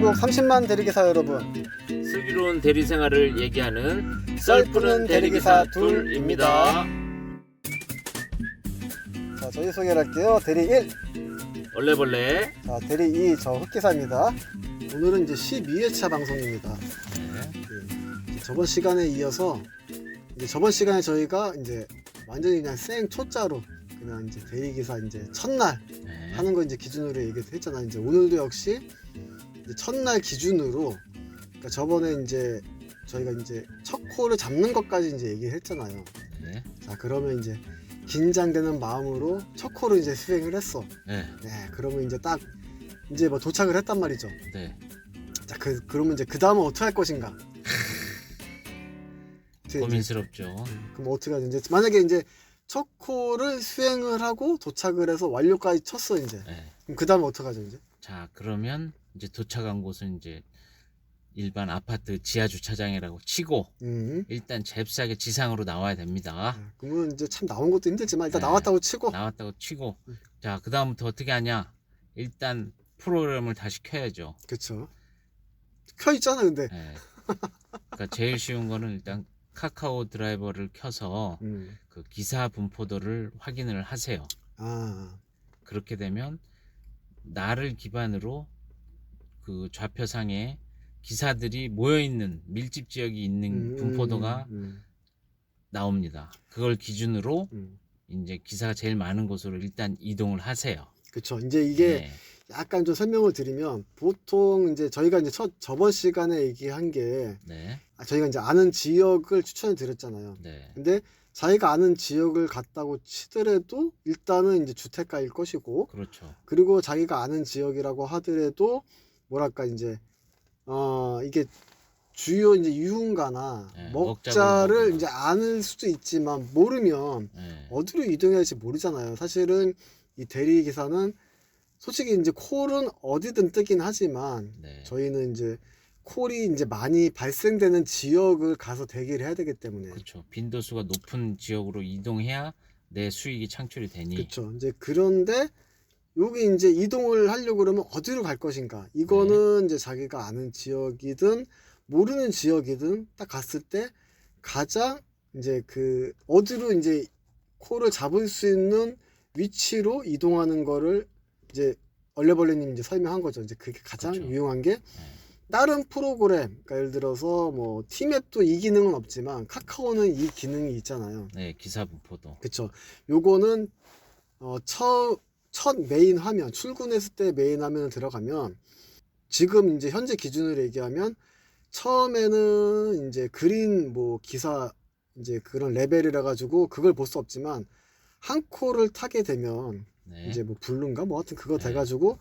전국 30만 대리기사 여러분, 슬기로운 대리 생활을 얘기하는 썰푸는 대리기사 둘입니다. 자, 저희 소개를 할게요. 대리 1, 얼레벌레. 자, 대리 2, 저 흑기사입니다. 오늘은 이제 12회차 방송입니다. 저번 시간에 이어서 이제 저번 시간에 저희가 이제 완전히 그냥 생 초짜로 그냥 이제 대리기사 이제 첫날 하는 거 이제 기준으로 얘기했잖아. 이제 오늘도 역시 이제 첫날 기준으로, 그러니까 저번에 이제 저희가 이제 첫 코를 잡는 것까지 이제 얘기했잖아요. 네. 자, 그러면 이제 긴장되는 마음으로 첫 코를 이제 수행을 했어. 네. 그러면 이제 딱 이제 뭐 도착을 했단 말이죠. 네. 자, 그러면 이제 그 다음은 어떻게 할 것인가? 고민스럽죠. 그럼 어떻게 하지? 이제 만약에 이제 첫 코를 수행을 하고 도착을 해서 완료까지 쳤어 이제. 네. 그럼 그 다음에 어떻게 하죠 이제? 자, 그러면 이제 도착한 곳은 이제 일반 아파트 지하 주차장이라고 치고 일단 잽싸게 지상으로 나와야 됩니다. 그러면 이제 참 나온 것도 힘들지만 일단 네. 나왔다고 치고. 나왔다고 치고 자, 그 다음부터 어떻게 하냐? 일단 프로그램을 다시 켜야죠. 그쵸. 켜 있잖아 근데. 네. 그러니까 제일 쉬운 거는 일단 카카오 드라이버를 켜서 그 기사 분포도를 확인을 하세요. 그렇게 되면 나를 기반으로 그 좌표상에 기사들이 모여있는 밀집 지역이 있는 분포도가 나옵니다. 그걸 기준으로 이제 기사가 제일 많은 곳으로 일단 이동을 하세요. 그쵸. 이제 이게 네. 약간 좀 설명을 드리면, 보통 이제 저희가 이제 저번 시간에 얘기한 게 네. 저희가 이제 아는 지역을 추천해 드렸잖아요. 네. 근데 자기가 아는 지역을 갔다고 치더라도 일단은 이제 주택가일 것이고, 그렇죠. 그리고 자기가 아는 지역이라고 하더라도 뭐랄까 이제 이게 주요 이제 유흥가나 네, 먹자를 먹자 이제 아는 수도 있지만 모르면 네. 어디로 이동해야 할지 모르잖아요. 사실은 이 대리 기사는 솔직히 이제 콜은 어디든 뜨긴 하지만 네. 저희는 이제 콜이 이제 많이 발생되는 지역을 가서 대기를 해야 되기 때문에. 그렇죠. 빈도수가 높은 지역으로 이동해야 내 수익이 창출이 되니. 그렇죠. 이제 그런데 여기 이제 이동을 하려고 그러면 어디로 갈 것인가? 이거는 이제 자기가 아는 지역이든 모르는 지역이든 딱 갔을 때 가장 이제 그 어디로 이제 콜을 잡을 수 있는 위치로 이동하는 거를 이제 얼레벌레님 이제 설명한 거죠. 이제 그게 가장 그렇죠. 유용한 게 다른 프로그램, 그러니까 예를 들어서 뭐 티맵도 이 기능은 없지만 카카오는 이 기능이 있잖아요. 네, 기사 분포도. 그쵸. 요거는 첫 메인 화면, 출근했을 때 메인 화면을 들어가면 지금 이제 현재 기준으로 얘기하면 처음에는 이제 그린 뭐 기사 이제 그런 레벨이라 가지고 그걸 볼 수 없지만 한 코를 타게 되면 네. 이제 뭐 블루인가 뭐 하여튼 그거 네. 돼가지고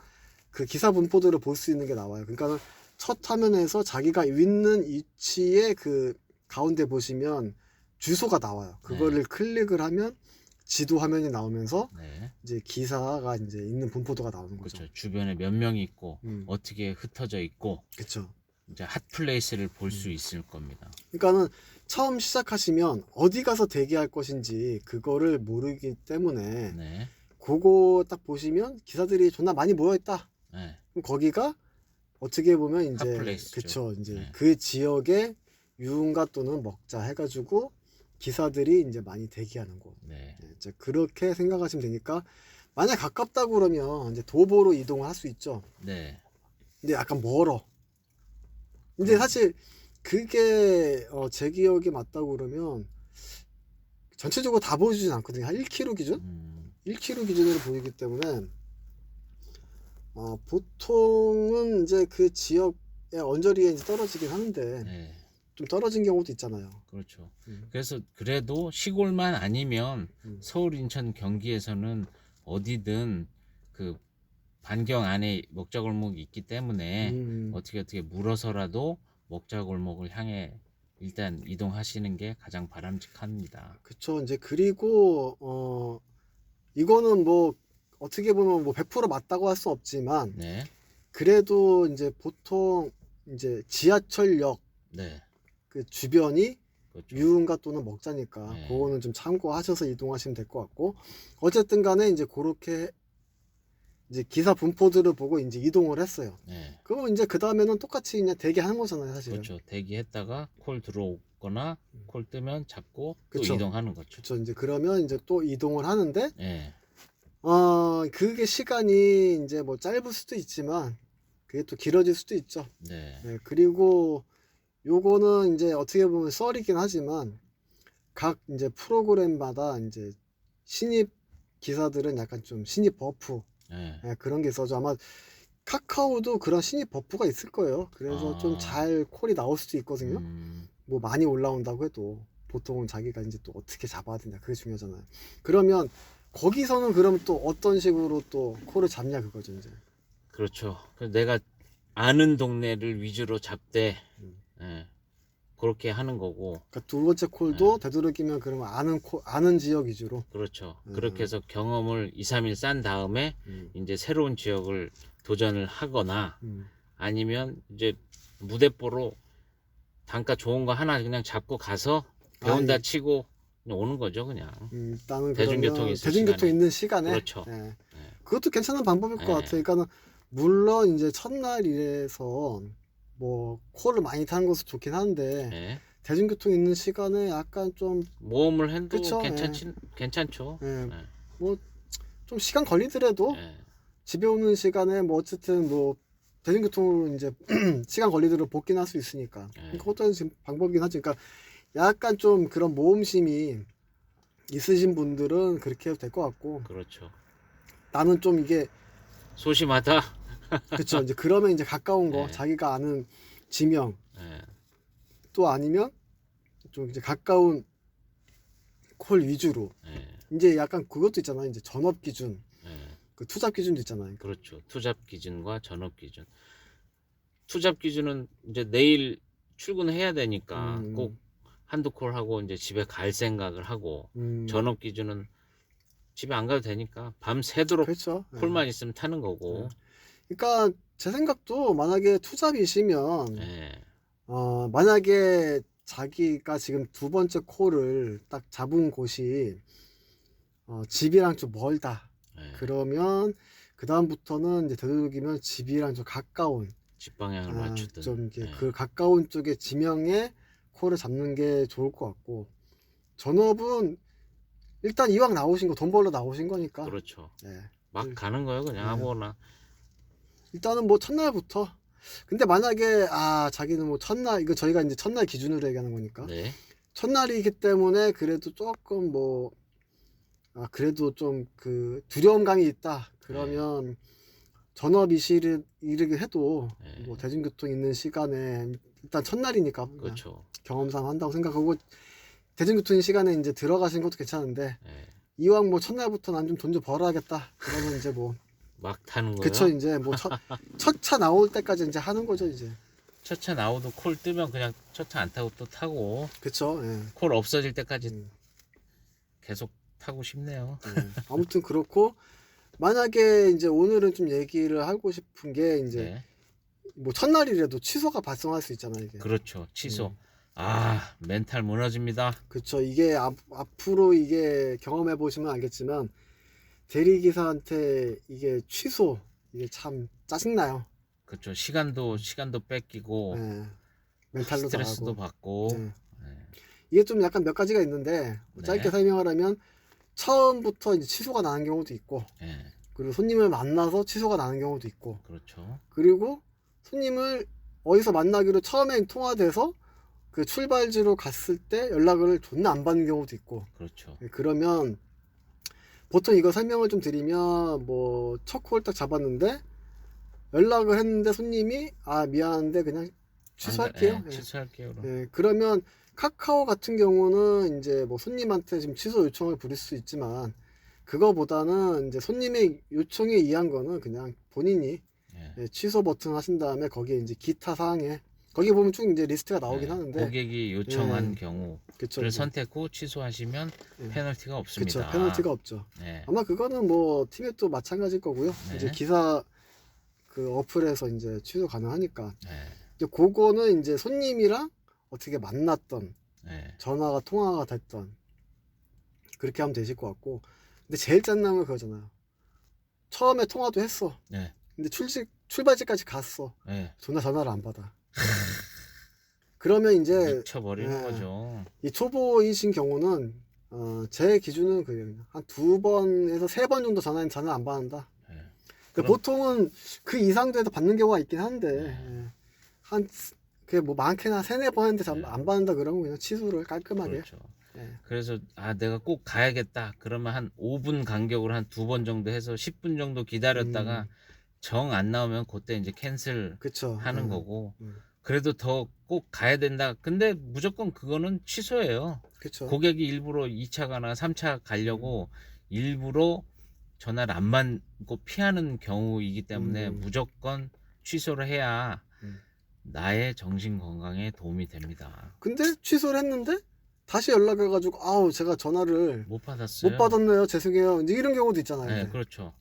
그 기사 분포도를 볼 수 있는 게 나와요. 그러니까 첫 화면에서 자기가 있는 위치에 그 가운데 보시면 주소가 나와요. 그거를 클릭을 하면 지도 화면이 나오면서 네. 이제 기사가 이제 있는 분포도가 나오는 거죠. 그렇죠. 주변에 몇 명이 있고 어떻게 흩어져 있고 그렇죠. 이제 핫플레이스를 볼 수 있을 겁니다. 그러니까는 처음 시작하시면 어디 가서 대기할 것인지 그거를 모르기 때문에 네. 그거 딱 보시면 기사들이 존나 많이 모여 있다. 네. 그럼 거기가 어떻게 보면 이제 핫플레이스죠. 그쵸 이제 네. 그 지역의 유흥가 또는 먹자 해가지고 기사들이 이제 많이 대기하는 곳. 네. 이제 그렇게 생각하시면 되니까 만약 가깝다고 그러면 이제 도보로 이동을 할 수 있죠. 네. 근데 약간 멀어. 근데 사실 그게 제 기억에 맞다고 그러면 전체적으로 다 보여주진 않거든요. 한 1km 기준? 1km 기준으로 보이기 때문에 보통은 이제 그 지역의 언저리에 이제 떨어지긴 하는데 네. 좀 떨어진 경우도 있잖아요. 그렇죠. 그래서 그래도 시골만 아니면 서울, 인천, 경기에서는 어디든 그 반경 안에 먹자골목이 있기 때문에 어떻게 물어서라도 먹자골목을 향해 일단 이동하시는 게 가장 바람직합니다. 그쵸. 이제 그리고 이거는 뭐 어떻게 보면 뭐 100% 맞다고 할 수 없지만 네. 그래도 이제 보통 이제 지하철역 네. 그 주변이 그렇죠. 유흥가 또는 먹자니까 네. 그거는 좀 참고하셔서 이동하시면 될 것 같고, 어쨌든 간에 이제 그렇게 이제 기사 분포들을 보고 이제 이동을 했어요. 네. 그러면 이제 그 다음에는 똑같이 그냥 대기하는 거잖아요, 사실은. 그렇죠. 대기했다가 콜 들어오거나 콜 뜨면 잡고 또 그쵸. 이동하는 거죠. 그렇죠. 이제 그러면 이제 또 이동을 하는데, 네. 그게 시간이 이제 뭐 짧을 수도 있지만, 그게 또 길어질 수도 있죠. 네. 네, 그리고 요거는 이제 어떻게 보면 썰이긴 하지만, 각 이제 프로그램마다 이제 신입 기사들은 약간 좀 신입 버프, 네. 네, 그런 게 있어서 아마 카카오도 그런 신입 버프가 있을 거예요. 그래서 좀 잘 콜이 나올 수도 있거든요. 뭐 많이 올라온다고 해도 보통은 자기가 이제 또 어떻게 잡아야 되냐, 그게 중요하잖아요. 그러면 거기서는 그럼 또 어떤 식으로 또 콜을 잡냐, 그거죠 이제. 그렇죠. 그래서 내가 아는 동네를 위주로 잡되 예, 그렇게 하는 거고. 그러니까 두 번째 콜도 되도록이면 그러면 아는 지역 위주로. 그렇죠. 그렇게 해서 경험을 2, 3일 싼 다음에 이제 새로운 지역을 도전을 하거나 아니면 이제 무대뽀로 단가 좋은 거 하나 그냥 잡고 가서 배운다 예. 치고 그냥 오는 거죠, 그냥. 일단은 대중교통이 있을 대중교통 시간에. 있는 시간에. 그렇죠. 예. 그것도 괜찮은 방법일 것 예. 같아요. 그러니까는 물론 이제 첫날 이래서 뭐 콜을 많이 타는 것은 좋긴 한데 예. 대중교통 있는 시간에 약간 좀 모험을 해도 그쵸, 괜찮죠. 예. 예. 뭐 좀 시간 걸리더라도 예. 집에 오는 시간에 뭐 어쨌든 뭐 대중교통으로 이제 시간 걸리더라도 복귀는 할 수 있으니까. 예. 그것도 지금 방법이긴 하지. 그러니까 약간 좀 그런 모험심이 있으신 분들은 그렇게 해도 될 것 같고, 그렇죠. 나는 좀 이게 소심하다. 그쵸, 이제 그러면 이제 가까운 거, 네. 자기가 아는 지명, 예. 또 아니면 좀 이제 가까운 콜 위주로. 예. 이제 약간 그것도 있잖아요. 이제 전업 기준, 예. 그 투잡 기준도 있잖아요. 그렇죠. 투잡 기준과 전업 기준. 투잡 기준은 이제 내일 출근해야 되니까 꼭 한두 콜 하고 이제 집에 갈 생각을 하고, 전업 기준은 집에 안 가도 되니까 밤 새도록 그렇죠. 콜만 있으면 타는 거고. 그러니까 제 생각도 만약에 투잡이시면 예. 만약에 자기가 지금 두 번째 콜을 딱 잡은 곳이 집이랑 좀 멀다. 예. 그러면 그 다음부터는 이제 되도록이면 집이랑 좀 가까운 집 방향을 맞추든. 좀 이렇게 예. 그 가까운 쪽의 지명에 콜을 잡는 게 좋을 것 같고, 전업은 일단 이왕 나오신 거 돈 벌러 나오신 거니까. 그렇죠. 예. 막 가는 거예요, 그냥. 아무거나. 일단은 뭐 첫날부터. 근데 만약에 자기는 뭐 첫날, 이거 저희가 이제 첫날 기준으로 얘기하는 거니까 네. 첫날이기 때문에 그래도 조금 뭐 그래도 좀 그 두려움감이 있다. 그러면 전업이시게 해도 뭐 대중교통 있는 시간에 일단 첫날이니까 그렇죠. 경험상 한다고 생각하고, 대중교통 시간에 이제 들어가신 것도 괜찮은데 예. 이왕 뭐 첫날부터 난 좀 돈 좀 벌어야겠다. 그러면 이제 뭐 막 타는 거예요. 그쵸, 이제 뭐 첫 차 나올 때까지 이제 하는 거죠, 이제. 첫 차 나오도 콜 뜨면 그냥 첫 차 안 타고 또 타고, 그쵸. 예. 콜 없어질 때까지 계속 타고 싶네요. 아무튼 그렇고, 만약에 이제 오늘은 좀 얘기를 하고 싶은 게 이제 네. 뭐 첫날이라도 취소가 발생할 수 있잖아요, 이게. 그렇죠. 취소. 멘탈 무너집니다. 그쵸. 이게 앞으로 이게 경험해 보시면 알겠지만 대리기사한테 이게 취소, 이게 참 짜증나요. 그렇죠. 시간도 뺏기고, 예. 멘탈도 스트레스도 나가고. 받고. 예. 네. 이게 좀 약간 몇 가지가 있는데 짧게 네. 설명하려면 처음부터 이제 취소가 나는 경우도 있고, 예. 그리고 손님을 만나서 취소가 나는 경우도 있고, 그렇죠. 그리고 손님을 어디서 만나기로 처음에 통화돼서 그 출발지로 갔을 때 연락을 존나 안 받는 경우도 있고. 그렇죠. 그러면 보통 이거 설명을 좀 드리면, 뭐 첫 콜 딱 잡았는데 연락을 했는데 손님이 미안한데 그냥 취소할게요. 예, 취소할게요. 그럼. 예, 그러면 카카오 같은 경우는 이제 뭐 손님한테 지금 취소 요청을 부릴 수 있지만, 그거보다는 이제 손님의 요청에 의한 거는 그냥 본인이 취소 버튼 하신 다음에 거기에 이제 기타 사항에 거기 보면 쭉 이제 리스트가 나오긴 하는데, 고객이 요청한 경우 그쵸, 를 이제. 선택 후 취소하시면 페널티가 없습니다. 그쵸, 페널티가 없죠. 네. 아마 그거는 뭐 티맵도 마찬가지일 거고요. 네. 이제 기사 그 어플에서 이제 취소 가능하니까. 네. 이제 그거는 이제 손님이랑 어떻게 만났던, 네. 전화가 통화가 됐던, 그렇게 하면 되실 것 같고. 근데 제일 짠나는 건 그거잖아요. 처음에 통화도 했어. 네. 근데 출발지까지 갔어. 네. 전화를 안 받아. 그러면 이제 미쳐버리는 거죠. 이 초보이신 경우는 제 기준은 한 2번에서 3번 정도 전화는 안 받는다. 네. 그럼, 보통은 그 이상도 해도 받는 경우가 있긴 한데 뭐 많게나 3-4번 했는데 안 받는다 그러면 그냥 취소를 깔끔하게. 그렇죠. 그래서 내가 꼭 가야겠다 그러면 한 5분 간격으로 한 2번 정도 해서 10분 정도 기다렸다가 정 안 나오면 그때 이제 캔슬 하는 거고 그래도 더 꼭 가야 된다 근데 무조건 그거는 취소예요. 그쵸. 고객이 일부러 2차 가나 3차 가려고 일부러 전화를 안 받고 피하는 경우이기 때문에 무조건 취소를 해야 나의 정신 건강에 도움이 됩니다. 근데 취소를 했는데 다시 연락해가지고 아우 제가 전화를 못 받았어요. 못 받았네요. 죄송해요. 이제 이런 경우도 있잖아요. 네, 그렇죠.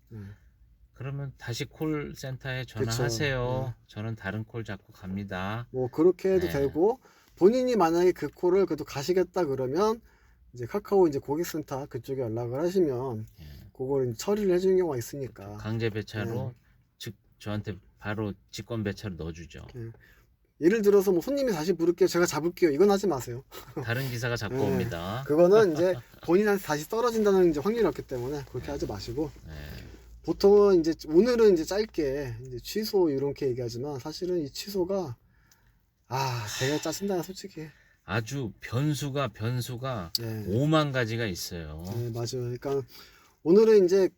그러면 다시 콜센터에 전화하세요. 그쵸. 저는 다른 콜 잡고 갑니다. 뭐 그렇게 해도 되고 본인이 만약에 그 콜을 그래도 가시겠다 그러면 이제 카카오 이제 고객센터 그쪽에 연락을 하시면 그걸 처리를 해주는 경우가 있으니까 강제 배차로 즉 저한테 바로 직권 배차로 넣어주죠. 예를 들어서 뭐 손님이 다시 부를게요. 제가 잡을게요. 이건 하지 마세요. 다른 기사가 잡고 옵니다. 그거는 이제 본인한테 다시 떨어진다는 이제 확률이 없기 때문에 그렇게 하지 마시고 보통은 이제 오늘은 이제 짧게 이제 취소 이렇게 얘기하지만 사실은 이 취소가 되게 짜증나요 솔직히. 아주 변수가 5만 가지가 있어요. 네, 맞아요. 그러니까 오늘은 이제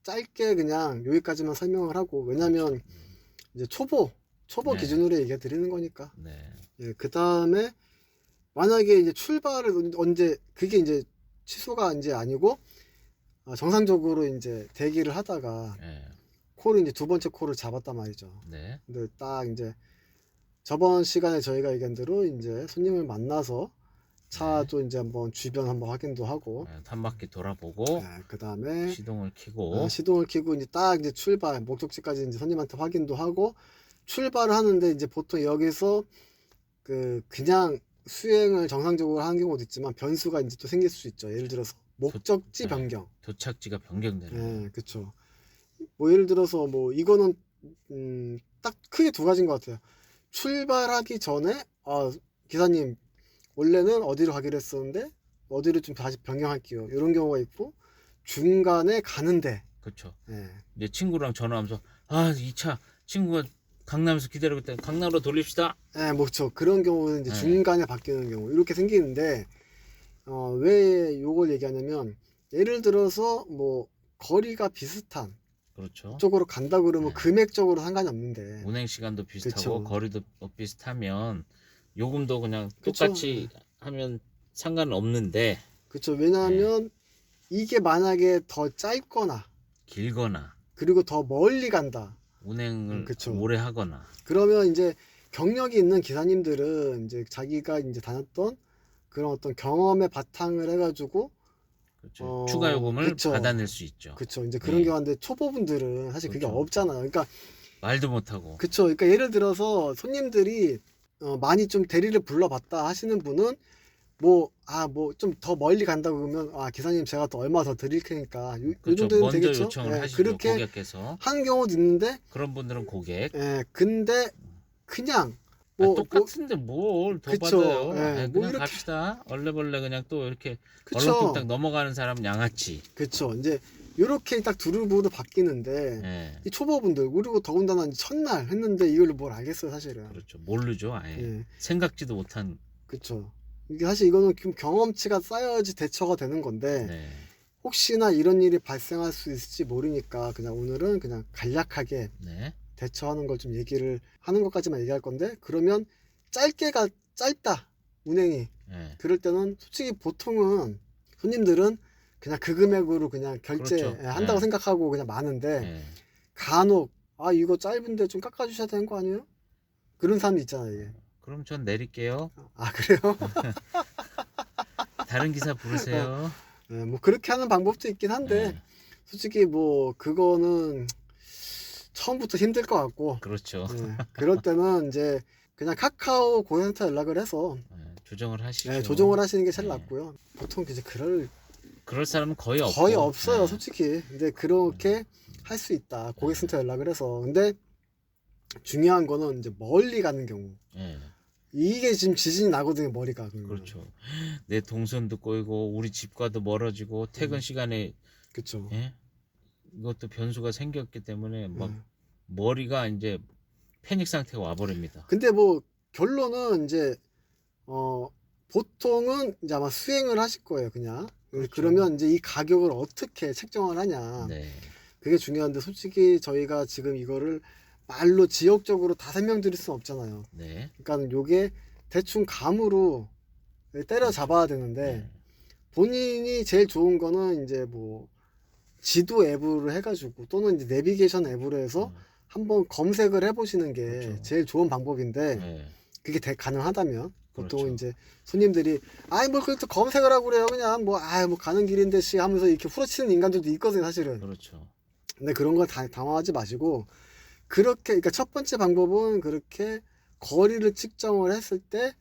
짧게 그냥 여기까지만 설명을 하고 왜냐면 이제 초보 기준으로 얘기해 드리는 거니까. 그 다음에 만약에 이제 출발을 언제 그게 이제 취소가 이제 아니고 정상적으로 이제 대기를 하다가 콜을 이제 2번째 콜을 잡았단 말이죠. 근데 딱 이제 저번 시간에 저희가 얘기한 대로 이제 손님을 만나서 차도 이제 한번 주변 한번 확인도 하고 한 바퀴 돌아보고 그 다음에 시동을 켜고 이제 딱 이제 출발 목적지까지 이제 손님한테 확인도 하고 출발을 하는데 이제 보통 여기서 그냥 수행을 정상적으로 하는 경우도 있지만 변수가 이제 또 생길 수 있죠. 예를 들어서 목적지 변경, 도착지가 변경되는. 그렇죠. 뭐 예를 들어서 뭐 이거는 딱 크게 2가지인 것 같아요. 출발하기 전에 기사님 원래는 어디로 가기로 했었는데 어디로 좀 다시 변경할게요. 이런 경우가 있고 중간에 가는데 그렇죠. 이제 친구랑 전화하면서 이 차 친구가 강남에서 기다리고 있다. 강남으로 돌립시다. 뭐 그렇죠. 그런 경우는 이제 중간에 바뀌는 경우 이렇게 생기는데 왜 요걸 얘기하냐면 예를 들어서 뭐 거리가 비슷한 그렇죠. 쪽으로 간다 그러면 금액적으로 상관이 없는데 운행 시간도 비슷하고 그쵸. 거리도 비슷하면 요금도 그냥 똑같이 하면 상관은 없는데 그렇죠. 왜냐하면 이게 만약에 더 짧거나 길거나 그리고 더 멀리 간다. 운행을 오래 하거나 그러면 이제 경력이 있는 기사님들은 이제 자기가 이제 다녔던 그런 어떤 경험에 바탕을 해가지고 그렇죠. 추가 요금을 받아낼 수 있죠. 그렇죠. 이제 그런 경우인데 초보분들은 사실 그게 없잖아요. 그러니까 말도 못하고. 그렇죠. 그러니까 예를 들어서 손님들이 많이 좀 대리를 불러봤다 하시는 분은 뭐 좀 더 멀리 간다 그러면 기사님 제가 또 얼마 더 드릴 테니까 요 정도는 먼저 되겠죠. 요청을 하시죠. 그렇게 고객께서 하는 경우도 있는데 그런 분들은 고객. 근데 그냥 똑같은데 뭘 더 받아요. 그냥 이렇게 갑시다. 얼레벌레 그냥 또 이렇게 그쵸. 얼렁뚱땅 넘어가는 사람 양아치. 그렇죠. 이제 이렇게 딱 두루두루 바뀌는데 이 초보분들 그리고 더군다나 첫날 했는데 이걸 뭘 알겠어요 사실은. 그렇죠. 모르죠 아예. 생각지도 못한. 그렇죠. 이게 사실 이거는 경험치가 쌓여야지 대처가 되는 건데 혹시나 이런 일이 발생할 수 있을지 모르니까 그냥 오늘은 그냥 간략하게 대처하는 걸 좀 얘기를 하는 것까지만 얘기할 건데 그러면 짧다 운행이 그럴 때는 솔직히 보통은 손님들은 그냥 그 금액으로 그냥 결제한다고 생각하고 그냥 많은데 간혹 이거 짧은데 좀 깎아주셔야 되는 거 아니에요? 그런 사람이 있잖아요. 이게. 그럼 전 내릴게요. 그래요? 다른 기사 부르세요. 뭐 그렇게 하는 방법도 있긴 한데 솔직히 뭐 그거는 처음부터 힘들 것 같고 그렇죠. 그럴 때는 이제 그냥 카카오 고객센터 연락을 해서 조정을 하시죠. 조정을 하시는 게 제일 낫고요. 보통 이제 그럴 사람은 거의 없어요 솔직히. 근데 그렇게 할 수 있다. 고객센터 연락을 해서. 근데 중요한 거는 이제 멀리 가는 경우. 예. 이게 지금 지진이 나거든요, 머리가. 그러면. 그렇죠. 내 동선도 꼬이고 우리 집과도 멀어지고 퇴근 시간에 그렇죠. 예? 이것도 변수가 생겼기 때문에 막 음. 머리가 이제 패닉 상태가 와버립니다. 근데 뭐 결론은 이제 보통은 이제 아마 수행을 하실 거예요, 그냥. 그렇죠. 그러면 이제 이 가격을 어떻게 책정을 하냐. 네. 그게 중요한데 솔직히 저희가 지금 이거를 말로 지역적으로 다 설명드릴 수는 없잖아요. 네. 그러니까 요게 대충 감으로 때려 잡아야 되는데 네. 본인이 제일 좋은 거는 이제 뭐 지도 앱으로 해가지고 또는 이제 내비게이션 앱으로 해서 한번 검색을 해보시는 게 그렇죠. 제일 좋은 방법인데 네. 그게 가능하다면 보통은 그렇죠. 이제 손님들이 아이 뭘 그렇게 검색을 하고 그래요 그냥 뭐 가는 길인데 씨 하면서 이렇게 후려치는 인간들도 있거든요 사실은. 그렇죠. 근데 그런 거 당황하지 마시고 그렇게 그러니까 첫 번째 방법은 그렇게 거리를 측정을 했을 때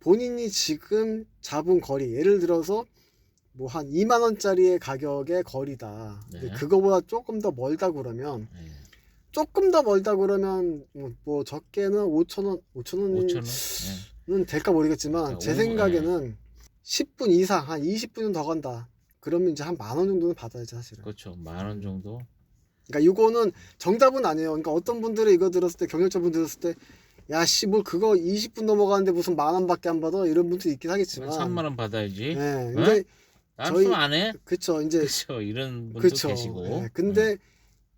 본인이 지금 잡은 거리 예를 들어서 뭐 한 2만 원짜리의 가격의 거리다. 네. 근데 그거보다 조금 더 멀다 그러면 네. 조금 더 멀다 그러면 뭐 적게는 5,000원 5,000원은 될까 모르겠지만 그러니까 제 생각에는 10분 이상 한 20분은 더 간다. 그러면 이제 한 10,000원 정도는 받아야지 사실은. 그렇죠. 10,000원 정도. 그러니까 이거는 정답은 아니에요. 그러니까 어떤 분들은 이거 들었을 때 경력자분 들었을 때 야 씨 뭘 그거 20분 넘어가는데 무슨 10,000원밖에 안 받아 이런 분도 있긴 하겠지만 3만원 받아야지. 네, 근데 남수 안 해? 그쵸 이제 그렇죠. 이런 분도 그쵸. 계시고. 네, 근데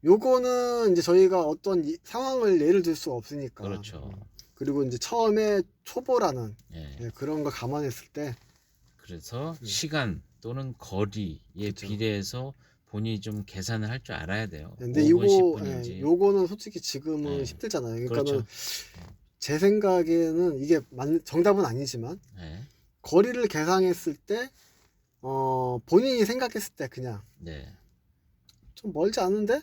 요거는 이제 저희가 어떤 상황을 예를 들 수 없으니까. 그렇죠. 그리고 이제 처음에 초보라는 예. 그런 거 감안했을 때 그래서 시간 또는 거리에 그쵸. 비례해서 본인이 좀 계산을 할 줄 알아야 돼요. 근데 5분, 10분인지. 요거는 솔직히 지금은 네. 힘들잖아요. 그러니까는 그렇죠. 제 생각에는 이게 정답은 아니지만 네. 거리를 계산했을 때 본인이 생각했을 때 그냥 네. 좀 멀지 않은데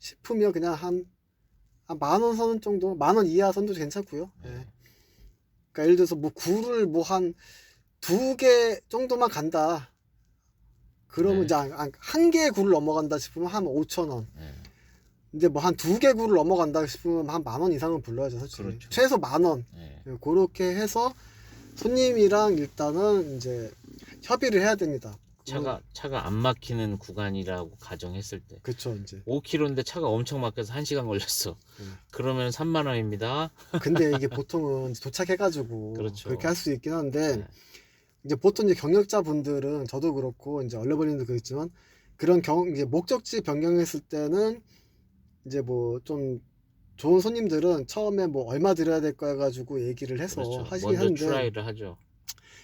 싶으면 그냥 한 10,000원 선 정도 10,000원 이하 선도 괜찮고요. 네. 그러니까 예를 들어서 뭐 굴을 뭐 한 2개 정도만 간다. 그러면 네. 이제 한 개의 굴을 넘어간다 싶으면 한 5,000원. 네. 근데 뭐 한 2개 굴을 넘어간다 싶으면 한 10,000원 이상은 불러야죠, 사실. 그렇죠. 최소 10,000원. 네. 그렇게 해서 손님이랑 일단은 이제 협의를 해야 됩니다. 차가 안 막히는 구간이라고 가정했을 때. 그쵸, 이제. 5km인데 차가 엄청 막혀서 1시간 걸렸어. 그러면 3만 원입니다. 근데 이게 보통은 도착해가지고 그렇죠. 그렇게 할 수 있긴 한데 네. 이제 보통 이제 경력자분들은 저도 그렇고 이제 얼레버님도 그렇지만 그런 이제 목적지 변경했을 때는 이제 뭐 좀 좋은 손님들은 처음에 뭐 얼마 드려야 될 거야 가지고 얘기를 해서 그렇죠. 하시긴 먼저 하는데 트라이를 하죠.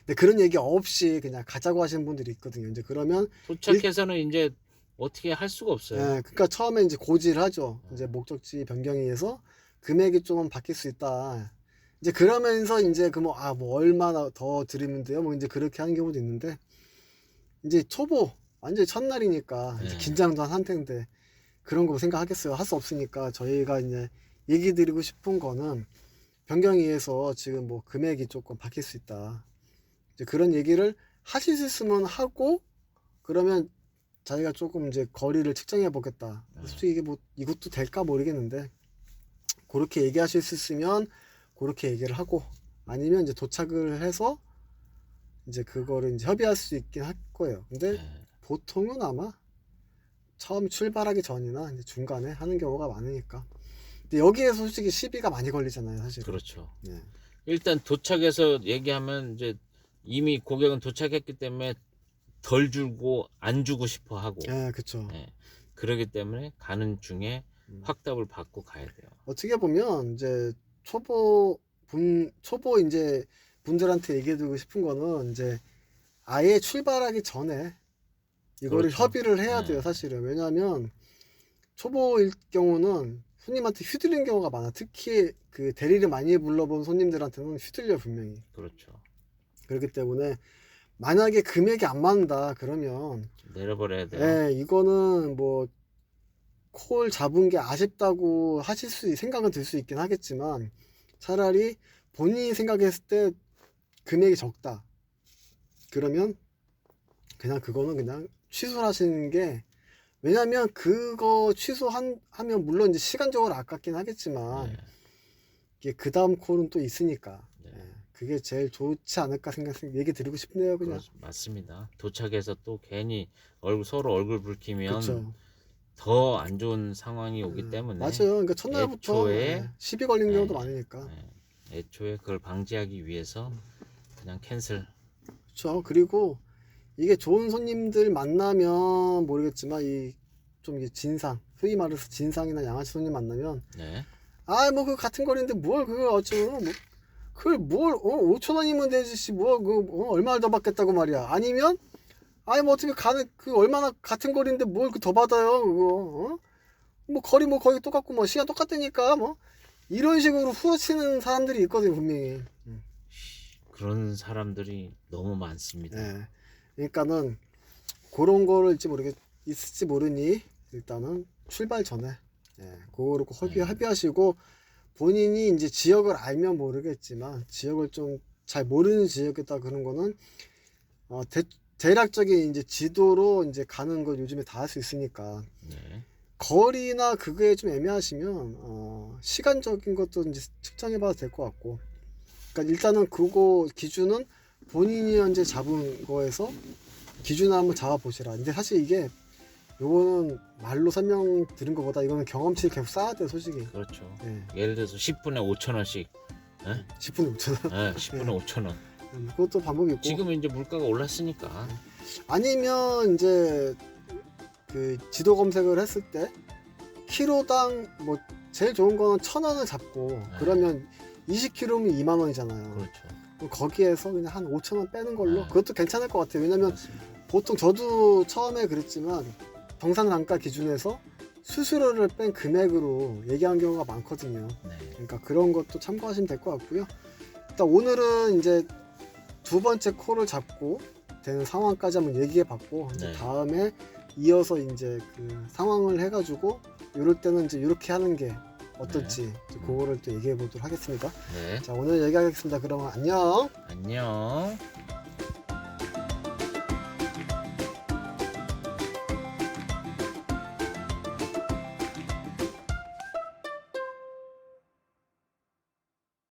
근데 그런 얘기 없이 그냥 가자고 하시는 분들이 있거든요. 이제 그러면 도착해서는 이제 어떻게 할 수가 없어요. 그러니까 처음에 이제 고지를 하죠. 이제 목적지 변경에 의해서 금액이 좀 바뀔 수 있다. 이제 그러면서 이제 뭐 얼마나 더 드리면 돼요? 뭐 이제 그렇게 하는 경우도 있는데 이제 초보 완전히 첫날이니까 이제 네. 긴장도 한 상태인데 그런 거 생각하겠어요. 할 수 없으니까 저희가 이제 얘기 드리고 싶은 거는 변경에 의해서 지금 뭐 금액이 조금 바뀔 수 있다. 이제 그런 얘기를 하실 수 있으면 하고 그러면 자기가 조금 이제 거리를 측정해 보겠다. 솔직히 이게 뭐 이것도 될까 모르겠는데 그렇게 얘기하실 수 있으면 그렇게 얘기를 하고 아니면 이제 도착을 해서 이제 그거를 이제 협의할 수 있긴 할 거예요. 근데 네. 보통은 아마 처음 출발하기 전이나 이제 중간에 하는 경우가 많으니까. 근데 여기에서 솔직히 시비가 많이 걸리잖아요, 사실. 그렇죠. 네. 일단 도착해서 얘기하면 이제 이미 고객은 도착했기 때문에 덜 주고 안 주고 싶어 하고. 네, 그렇죠. 네. 그러기 때문에 가는 중에 확답을 받고 가야 돼요. 어떻게 보면 이제 초보 이제 분들한테 얘기해드리고 싶은 거는 이제 아예 출발하기 전에 이거를 그렇죠. 협의를 해야 돼요, 사실은. 왜냐하면 초보일 경우는 손님한테 휘둘리는 경우가 많아. 특히 그 대리를 많이 불러본 손님들한테는 휘둘려 분명히. 그렇죠. 그렇기 때문에 만약에 금액이 안 맞는다 그러면 내려버려야 돼요. 네, 이거는 뭐 콜 잡은 게 아쉽다고 하실 생각은 들 수 있긴 하겠지만 차라리 본인이 생각했을 때 금액이 적다 그러면 그냥 그거는 그냥 취소하시는 게 왜냐면 그거 취소하면 물론 이제 시간적으로 아깝긴 하겠지만 네. 이게 그 다음 콜은 또 있으니까 네. 예, 그게 제일 좋지 않을까 얘기 드리고 싶네요 그냥. 맞습니다. 도착해서 또 괜히 서로 얼굴 붉히면 그렇죠. 더 안 좋은 상황이 오기 때문에 맞아요. 그러니까 첫날부터 애초에 시비 걸린 경우도 네. 많으니까. 애초에 그걸 방지하기 위해서 그냥 캔슬. 그렇죠. 그리고 이게 좋은 손님들 만나면 모르겠지만 좀 이게 진상, 흔히 말해서 진상이나 양아치 손님 만나면 네. 뭐 그 같은 거리인데 뭘 그걸 어쩌고 그걸 뭘 5천 원이면 되지 얼마를 더 받겠다고 말이야. 아니면 뭐 어떻게 가는 그 얼마나 같은 거리인데 뭘 그 더 받아요 그거 뭐 거리 뭐 거의 똑같고 뭐 시간 똑같다니까 뭐 이런 식으로 후려치는 사람들이 있거든요 분명히. 그런 사람들이 너무 많습니다. 예. 그러니까는 그런 거를 있을지 모르니 일단은 출발 전에 그거를 꼭 협의하시고 본인이 이제 지역을 알면 모르겠지만 지역을 좀 잘 모르는 지역이다 그런 거는 대략적인 이제 지도로 이제 가는 거 요즘에 다 할 수 있으니까 네. 거리나 그게 좀 애매하시면 시간적인 것도 이제 측정해 봐도 될 것 같고 그러니까 일단은 그거 기준은 본인이 현재 잡은 거에서 기준을 한번 잡아 보시라. 근데 사실 이게 요거는 말로 설명드린 것보다 이거는 경험치를 계속 쌓아야 돼요 솔직히. 그렇죠. 예. 예를 들어서 10분에 5천 원씩. 10분에 5,000원. 10분에 5천 원. 그것도 방법이 있고. 지금 이제 물가가 올랐으니까. 아니면 이제 그 지도 검색을 했을 때 키로당 뭐 제일 좋은 거는 1,000원을 잡고 그러면 20km면 2만 원이잖아요. 그렇죠. 그럼 거기에서 그냥 한 5,000원 빼는 걸로 그것도 괜찮을 것 같아요. 왜냐면 맞습니다. 보통 저도 처음에 그랬지만 정상 단가 기준에서 수수료를 뺀 금액으로 얘기한 경우가 많거든요. 네. 그러니까 그런 것도 참고하시면 될 것 같고요. 일단 오늘은 이제 두 번째 콜을 잡고 되는 상황까지 한번 얘기해 봤고 이제 네. 다음에 이어서 이제 그 상황을 해가지고 이럴 때는 이제 이렇게 하는 게 어떨지 이제 그거를 또 얘기해 보도록 하겠습니다. 네. 자 오늘 여기까지 하겠습니다. 그러면 안녕. 안녕.